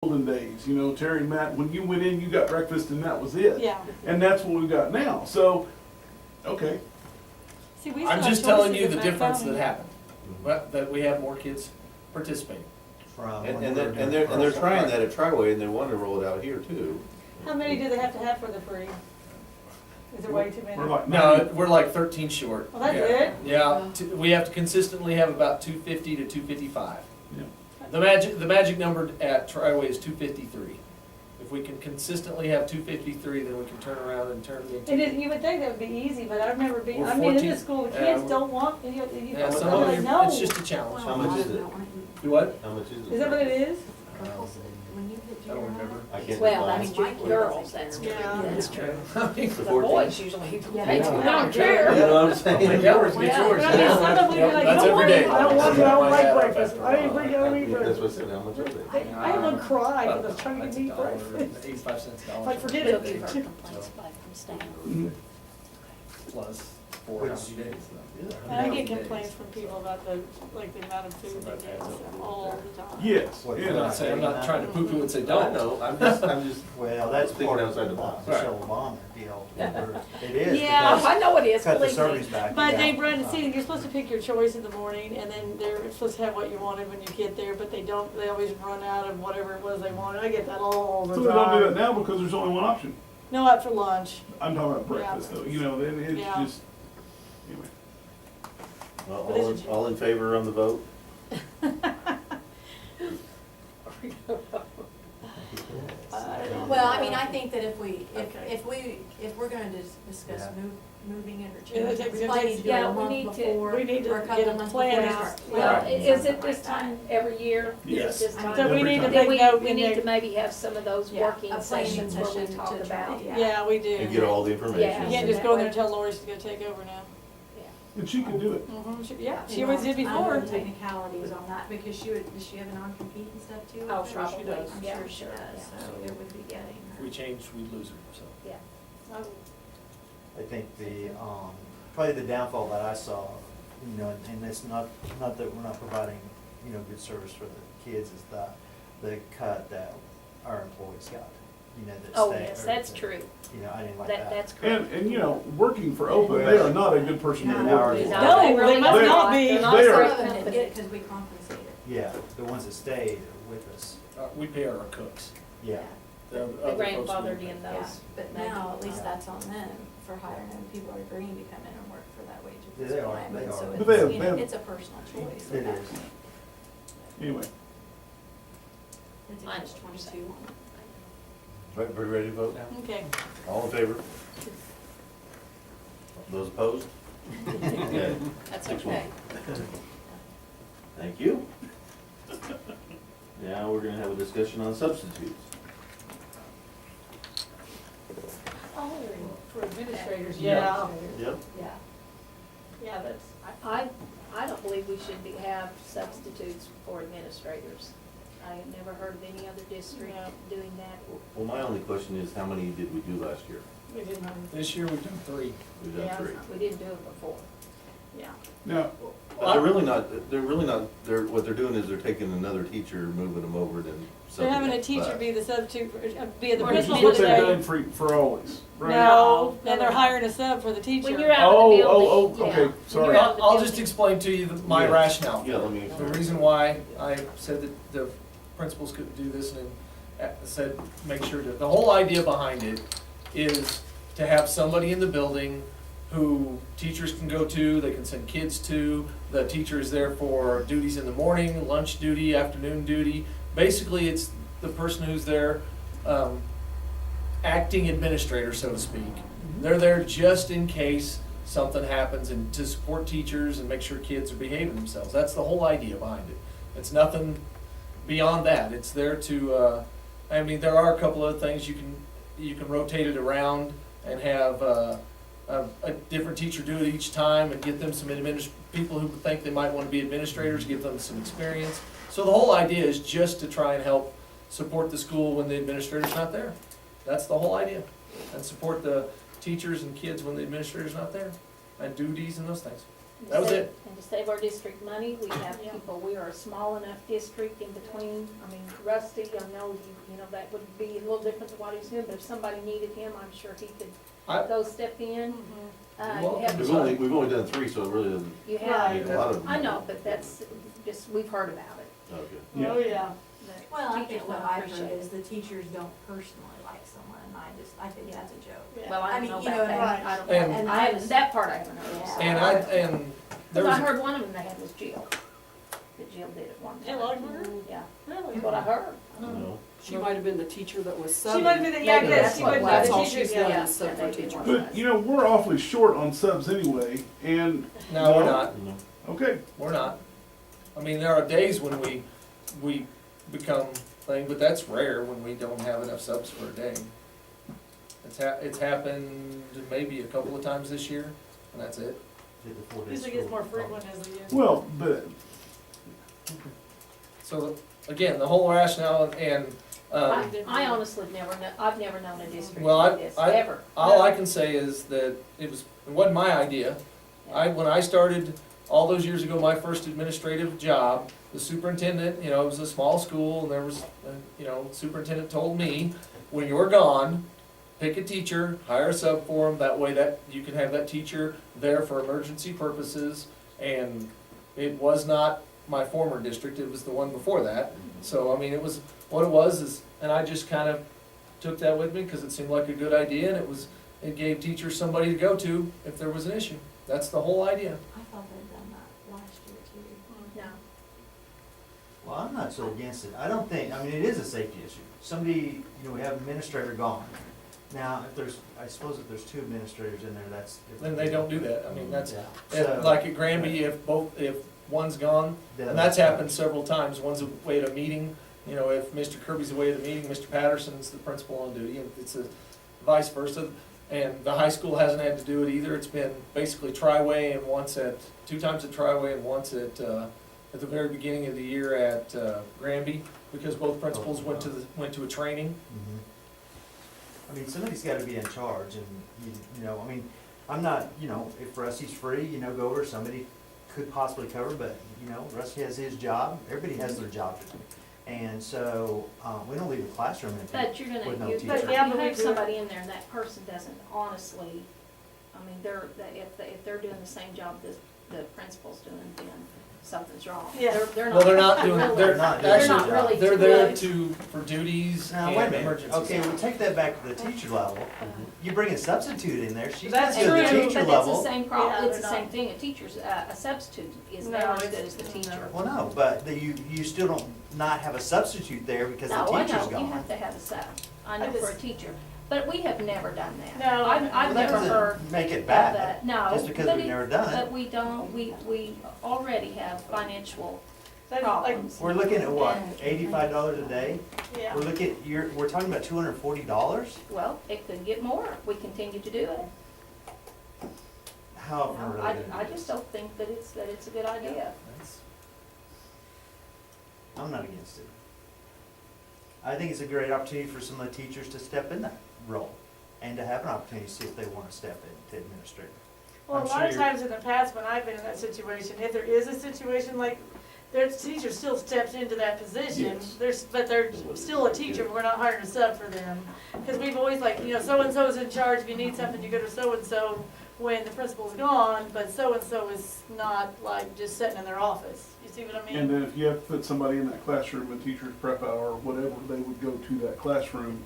olden days, you know, Terry and Matt, when you went in, you got breakfast and that was it. Yeah. And that's what we've got now, so, okay. See, we still I'm have just telling you choices the in that difference county. that happened, but that we have more kids participating. From And, when and we they're, were and doing they're, and they're first. trying that at Triway, and they want to roll it out here too. How many do they have to have for the free? Is there way too many? We're like No, 90. we're like 13 short. Well, that's Yeah. it? Yeah, we have to consistently have about 250 to 255. Yeah. The magic number at Triway is 253. If we can consistently have 253, then we can turn around and turn it And into. you would think that would be easy, but I remember being, We're I mean, in 14 the school, the yeah, kids we're- don't want, you Yeah, some I'm of like, it, no. it's just a challenge. How much is it? Do what? How much is it? Is that what it is? I don't remember. I can't. Well, decide. that's true, girls, that's true. Yeah. That's true. The The 14? boys usually take Yeah. it, I don't You care. know what I'm saying? Get yours, get Yeah. yours. But I mean, some of them would be Yep, like, that's "Don't every worry, day. I don't want to, I don't like Yeah, breakfast, that's I ain't bring out any That's breakfast. what I said, how much is it? I had one cry because I was trying to That's get me $1, breakfast. 85 cents a dollar. Like, forget We'll it. give her complaints back from Stan. Mhm. Plus 4 Which- healthy days. And I get complaints from people about the, like, the amount of food they get all the time. Yes, What, I'm not saying, I'm not trying to poo-poo and say I don't. know, I'm just, Well, that's Thinking part of outside the box. the Michelle Obama deal. It is. Yeah, because I know it is, Cut the believe servings me. back. But they down. run, see, you're supposed to pick your choice in the morning, and then they're supposed to have what you wanted when you get there, but they don't, they always run out of whatever it was they wanted. I get that all the so time. they don't do that now because there's only one option. No, out for lunch. I'm talking about breakfast though, you know, then it's Yeah. just, anyway. well, But is it- all in favor on the vote? Well, I mean, I think that if we, Okay. if we're gonna discuss Yeah. moving it or Yeah, changing, it's- we probably need to do it Yeah, a we month need to- before, we need to or a couple get a of months plan before we out. start Well, planning, is it something this like time that. every year? Yes. Is this time? So we need to time. Then make note we in need to there. maybe have some of those Yeah, working a planning sessions where we session talk to try about. to- Yeah, we do. And get all the information? Yeah. You can't just go in there and tell Lori she's gonna take over now. And she can do it. Yeah, she always did I before. know the technicalities on that, because does she have a non-compete and stuff too? Oh, I'm sure she probably. does. I'm Yeah, sure she sure, does, yeah. so it would be getting If her. we change, we lose her, so. I think probably the downfall that I saw, you know, and it's not that we're not providing, you know, good service for the kids, is the cut that our employees got, you know, that Oh, stay- yes, or that's that- true. You know, I didn't like that. That's correct. And, you know, working for Open, they are not a good person to No, work they for. don't. No, they really they must don't. not be. They're not They a are- great Some of them company. get it because we compensated. Yeah, the ones that stayed are with us, We pay our cooks. yeah. The The other folks we grandfathered don't pay. in Yeah, those. but now, at least that's on them for hiring them, people are agreeing to come in and work for that wage at Yeah, this they are, point, they and so are. But they have- it's, you know, they have- it's a personal choice It at that is. point. Anyway, It's a I catch 22. Right, everybody ready to vote now? Okay. All in favor? Those opposed? Okay, That's 6-1. okay. Thank you. Now we're gonna have a discussion on substitutes. Oh, For administrators, Yeah. Yep. yeah. Yeah, that's, I don't believe we should have substitutes for administrators. I have never heard of any other district Yeah. doing that. Well, my only question is, how many did we do last year? we didn't have, This year we've done 3. We've done Yeah. 3. We didn't do it before. yeah. now, But they're really not, what they're doing is they're taking another teacher, moving them over, then They're subbing having a that teacher class. be the substitute, be the Or which is principal what for the they've day. done for always, right? No, then they're hiring a sub for the teacher. When you're out of the building. Oh, yeah. okay, When sorry. you're out of the I'll just building. explain to you my Yeah. rationale. Yeah, let me. The reason why I said that the principals could do this and said, make sure that, the whole idea behind it is to have somebody in the building who teachers can go to, they can send kids to, the teacher is there for duties in the morning, lunch duty, afternoon duty. Basically, it's the person who's there, acting administrator, so to speak. They're there just in case something happens and to support teachers and make sure kids are behaving themselves. That's the whole idea behind it. It's nothing beyond that. It's there to, I mean, there are a couple of things you can rotate it around and have a different teacher do it each time and get them some people who think they might want to be administrators, give them some experience. So the whole idea is just to try and help support the school when the administrator's not there. That's the whole idea. And support the teachers and kids when the administrator's not there, and duties and those things. That was it. And to save our district money, we have Yeah. people, we are a small enough district in between, I mean, Rusty, I know, you know, that would be a little different than what he's doing, but if somebody needed him, I'm sure he I- could go step in. Mhm. Well, You have- We've only done 3, so it really doesn't You Right. have, need a lot of. I know, but that's just, we've heard about it. Okay. Oh, yeah. that Well, I teachers think what don't I've appreciate heard it. is the teachers don't personally like someone, and I think Yeah. that's a joke. Yeah. Well, I I don't mean, know you know about what I that, mean? I don't And- know, And I I haven't, just- that part I haven't heard. Yeah. And there Cause was, I heard one of them they had was Jill, that Jill did it one time. Jill Ogdenberger? Yeah, Really? that's what I heard. No. She might have been the teacher that was subbing. She might be the, yeah, Maybe yes, that's she what would it be was. That's the all teacher, she's yeah. done Yeah, is sub yeah, for they did teachers. one. But, you know, we're awfully short on subs anyway, and, no, we're not, No. okay, we're not. I mean, there are days when we become thing, but that's rare when we don't have enough subs for a day. It's happened maybe a couple of times this year, and that's it. Did the 4 days Usually gets school. more frequent as the year. well, but, So, again, the whole rationale and, I honestly I've never known a district Well, like this, ever. all I can say is that it wasn't my idea. When I started all those years ago, my first administrative job, the superintendent, you know, it was a small school, and there was, you know, superintendent told me, when you're gone, pick a teacher, hire a sub for them, that way that, you can have that teacher there for emergency purposes, and it was not my former district, it was the one before that. So, I mean, it was, what it was is, and I just kind of took that with me, because it seemed like a good idea, and it gave teachers somebody to go to if there was an issue. That's the whole idea. I thought they'd done that last year too. No, Well, I'm not so against it. I don't think, I mean, it is a safety issue. Somebody, you know, we have administrator gone. Now, I suppose if there's 2 administrators in there, that's. Then they don't do that, I mean, that's, Yeah. like at Granby, if one's gone, and that's happened several times, one's away at a meeting, you know, if Mr. Kirby's away at a meeting, Mr. Patterson's the principal on duty, and it's a vice versa. And the high school hasn't had to do it either, it's been basically Triway and once 2 times at Triway and once at the very beginning of the year at Granby, because both principals went to a training. Mhm. I mean, somebody's gotta be in charge, and, you know, I mean, I'm not, you know, if Rusty's free, you know, go over, somebody could possibly cover, but, you know, Rusty has his job, everybody has their job to do. And so, we don't leave the classroom empty. but you're With no gonna, you teacher. you But, yeah, but we have do- somebody in there and that person doesn't honestly, I mean, if they're doing the same job that the principal's doing, then something's wrong. Yeah. They're not. Well, they're not doing, really- they're not They're not actually, really. they're there for duties Now, wait a and minute, emergencies. okay, we'll take that back to the teacher level. You bring a substitute in there, she's That's not doing the true, teacher But it's the level. same Yeah, problem, it's they're the not. same thing, a teacher's, a substitute is No, never as it's- good as the teacher. Well, no, but you still don't not have a substitute there because the No, I teacher's know, gone. you have to have a sub, I I know for a just- teacher, but we have never done that. No. I've Well, that never heard doesn't make it of bad, that, no. just because but we've it- never done it. But we don't, we already have financial That's like, problems. We're looking at what, And- $85 a day? yeah. We're looking, we're talking about $240? Well, it could get more if we continue to do it. How often are we I, really gonna I do just this? don't think that it's a good idea. That's- I'm not against it. I think it's a great opportunity for some of the teachers to step in that role and to have an opportunity to see if they want to step in to administrator. Well, a I'm lot sure of you're- times in the past, when I've been in that situation, if there is a situation like, their teacher still steps into that position, Yes. but they're still a teacher, but we're not hiring a sub for them. Cause we've always like, you know, so-and-so's in charge, if you need something, you go to so-and-so when the principal's gone, but so-and-so is not like just sitting in their office, you see what I mean? and then if you have to put somebody in that classroom, a teacher's prep hour or whatever, they would go to that classroom.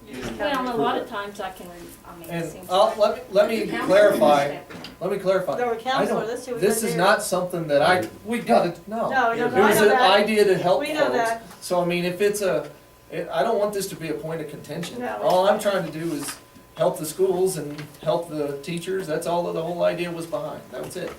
You just Well, kinda- a lot of times I can, I mean, it And seems I'll, like. let me the counselor clarify, can step in. let me clarify. There were I counselor, don't- that's who we This were is there. not something that we gotta, no. No, It no, was no, I know an that. idea to help We know folks. that. So, I mean, if it's I don't want this to be a point of contention. No. All I'm trying to do is help the schools and help the teachers, that's all that the whole idea was behind, that was it.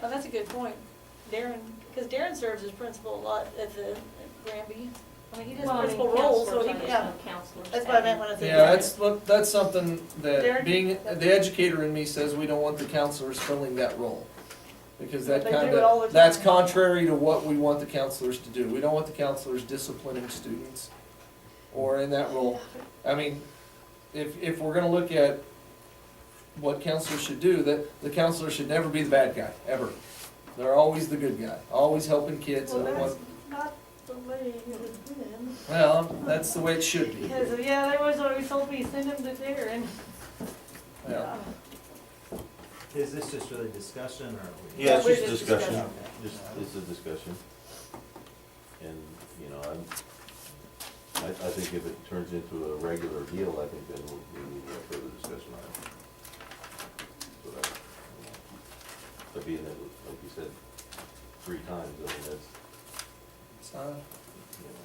Oh, that's a good point. Darren, because Darren serves as principal a lot at the, at Granby. I mean, he does Well, I mean, principal role, so counselors, he, I just yeah. know counselors That's what I meant have- when I said. Yeah, Darren. that's something that, Darren? being, the educator in me says we don't want the counselors filling that role. Because that They do kinda, it all the that's time. contrary to what we want the counselors to do. We don't want the counselors disciplining students or in that role. I mean, if we're gonna look at what counselors should do, that the counselor should never be the bad guy, ever. They're always the good guy, always helping kids. Well, and that's not the way it has been. Well, that's the way it should be. Because, yeah, they always told me, send them to there, and, Yeah. Is this just really discussion, or? Yeah, it's we're just just discussion, discussing. just, it's a discussion. And, you know, I think if it turns into a regular deal, I think then we need to have further discussion on it. So that, but being that, like you said, 3 times, I mean, that's, It's not, you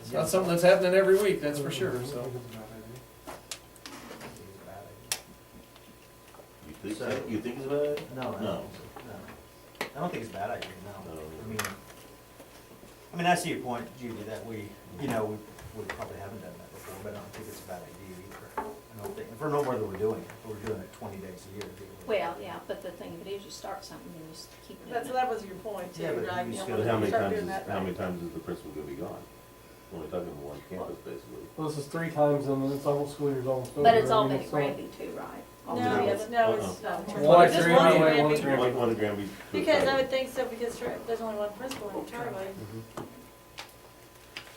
it's know. not something that's happening every week, that's for sure, so. You think it's a bad idea? No, No. no. I don't think it's a bad idea, no. No. I mean, I see your point, Judy, that we probably haven't done that before, but I don't think it's a bad idea either. I don't think, if we're no more than we're doing it, we're doing it 20 days a year. Well, yeah, but the thing of it is, you start something and you just keep doing it. that was your point too, Yeah, but right? you You know, still- But how many start times doing is, that how right. many times is the principal gonna be gone? Only talking one campus, basically. Well, this is 3 times and then it's almost school year's almost over. But it's I all mean, been at so- Granby too, right? No, No. it's, no, it's not. One at Just Granby, one at one Granby. at Granby. One at Granby. two at Because I Charlie. would think so, because there's only one principal in Charlie.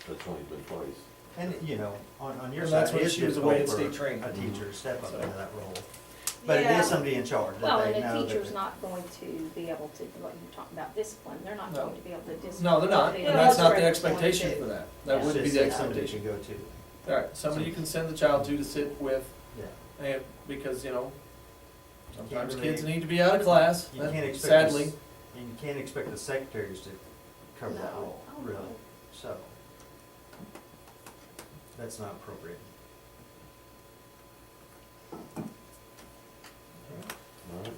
That's only been twice. And, you know, on your And side, that's when it is she was away at difficult state for training. a teacher to step up So- into that role. But it Yeah. is somebody in charge, Well, that they and know the that. teacher's not going to be able to, like you talked about discipline, they're not No. going to be able to discipline. No, they're not, The and that's not the administrator's going expectation to. for that. Yeah. That wouldn't be It's the just somebody expectation. you can go to, All right, somebody you can send the child to sit with, yeah. and, because, you know, sometimes really- kids need to be out of class, You can't expect. sadly. And you can't expect the secretaries to cover that No. role, Oh, really, no. so. That's not appropriate. All right.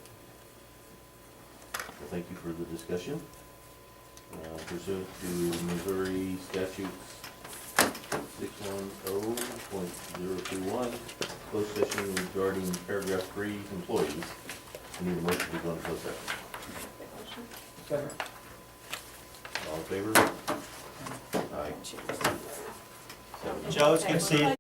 Well, thank you for the discussion. Pursuant to Missouri statutes 610.021, closed session regarding paragraph 3 employees. I need a motion to go into closed session. All in favor? Aye. 7. Joe, it's good to see you.